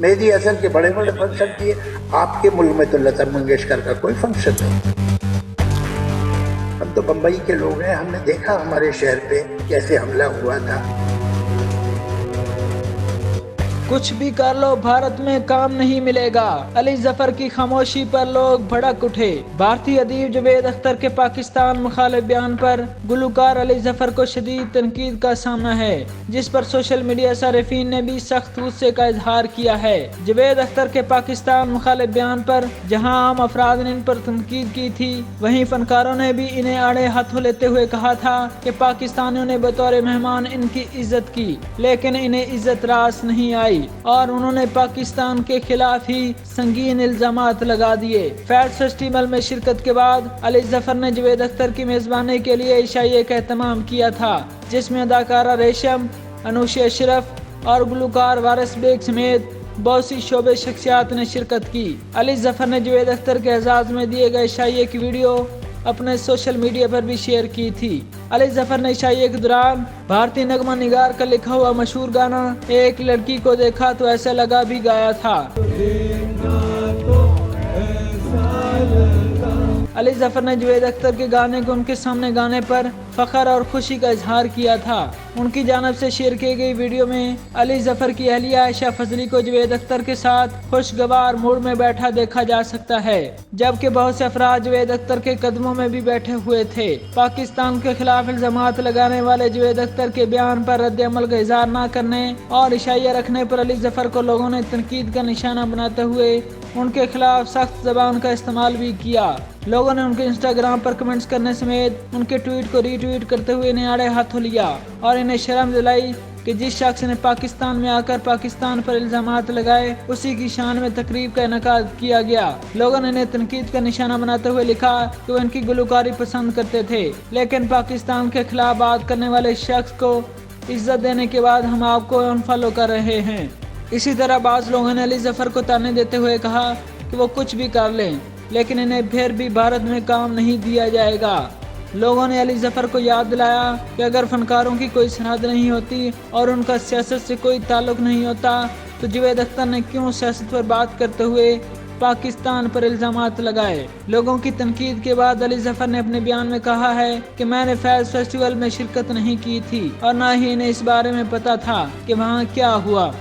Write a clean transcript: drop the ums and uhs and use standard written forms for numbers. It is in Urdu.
مہدی حسن کے بڑے بڑے فنکشن کیے، آپ کے ملک میں تو لتا منگیشکر کا کوئی فنکشن نہیں۔ ہم تو بمبئی کے لوگ ہیں، ہم نے دیکھا ہمارے شہر پہ کیسے حملہ ہوا تھا۔ کچھ بھی کر لو بھارت میں کام نہیں ملے گا، علی ظفر کی خاموشی پر لوگ بھڑک اٹھے۔ بھارتی ادیب جاوید اختر کے پاکستان مخالف بیان پر گلوکار علی ظفر کو شدید تنقید کا سامنا ہے، جس پر سوشل میڈیا صارفین نے بھی سخت غصے کا اظہار کیا ہے۔ جاوید اختر کے پاکستان مخالف بیان پر جہاں عام افراد نے ان پر تنقید کی تھی، وہیں فنکاروں نے بھی انہیں آڑے ہاتھوں لیتے ہوئے کہا تھا کہ پاکستانیوں نے بطور مہمان ان کی عزت کی، لیکن انہیں عزت راس نہیں آئی اور انہوں نے پاکستان کے خلاف ہی سنگین الزامات لگا دیے۔ فیض فیسٹیول میں شرکت کے بعد علی ظفر نے جاوید اختر کی میزبانی کے لیے عشائیے کا اہتمام کیا تھا، جس میں اداکارہ ریشم، انوشی اشرف اور گلوکار وارث بیگ سمیت بہت سی شعبے شخصیات نے شرکت کی۔ علی ظفر نے جاوید اختر کے اعزاز میں دیے گئے عشائیے کی ویڈیو اپنے سوشل میڈیا پر بھی شیئر کی تھی۔ علی ظفر نے عشائیے کے دوران بھارتی نغمہ نگار کا لکھا ہوا مشہور گانا ایک لڑکی کو دیکھا تو ایسا لگا بھی گایا تھا۔ علی ظفر نے جاوید اختر کے گانے کو ان کے سامنے گانے پر فخر اور خوشی کا اظہار کیا تھا۔ ان کی جانب سے شیئر کی گئی ویڈیو میں علی ظفر کی اہلیہ عائشہ فضلی کو جاوید اختر کے ساتھ خوشگوار موڈ میں بیٹھا دیکھا جا سکتا ہے، جبکہ بہت سے افراد جاوید اختر کے قدموں میں بھی بیٹھے ہوئے تھے۔ پاکستان کے خلاف الزامات لگانے والے جاوید اختر کے بیان پر رد عمل کا اظہار نہ کرنے اور عشائیہ رکھنے پر علی ظفر کو لوگوں نے تنقید کا نشانہ بناتے ہوئے ان کے خلاف سخت زبان کا استعمال بھی کیا۔ لوگوں نے ان کے انسٹاگرام پر کمنٹس کرنے سمیت ان کے ٹویٹ کو ری ٹویٹ کرتے ہوئے انہیں آڑے ہاتھوں لیا اور انہیں شرم دلائی کہ جس شخص نے پاکستان میں آ کر پاکستان پر الزامات لگائے اسی کی شان میں تقریب کا انعقاد کیا گیا۔ لوگوں نے انہیں تنقید کا نشانہ بناتے ہوئے لکھا کہ وہ ان کی گلوکاری پسند کرتے تھے، لیکن پاکستان کے خلاف بات کرنے والے شخص کو عزت دینے کے بعد ہم آپ کو انفالو کر رہے ہیں۔ اسی طرح بعض لوگوں نے علی ظفر کو طعنے دیتے ہوئے کہا کہ وہ کچھ بھی کر لیں لیکن انہیں پھر بھی بھارت میں کام نہیں دیا جائے گا۔ لوگوں نے علی ظفر کو یاد دلایا کہ اگر فنکاروں کی کوئی سرحد نہیں ہوتی اور ان کا سیاست سے کوئی تعلق نہیں ہوتا تو جاوید اختر نے کیوں سیاست پر بات کرتے ہوئے پاکستان پر الزامات لگائے۔ لوگوں کی تنقید کے بعد علی ظفر نے اپنے بیان میں کہا ہے کہ میں نے فیض فیسٹیول میں شرکت نہیں کی تھی اور نہ ہی انہیں اس بارے میں پتا تھا کہ وہاں کیا ہوا۔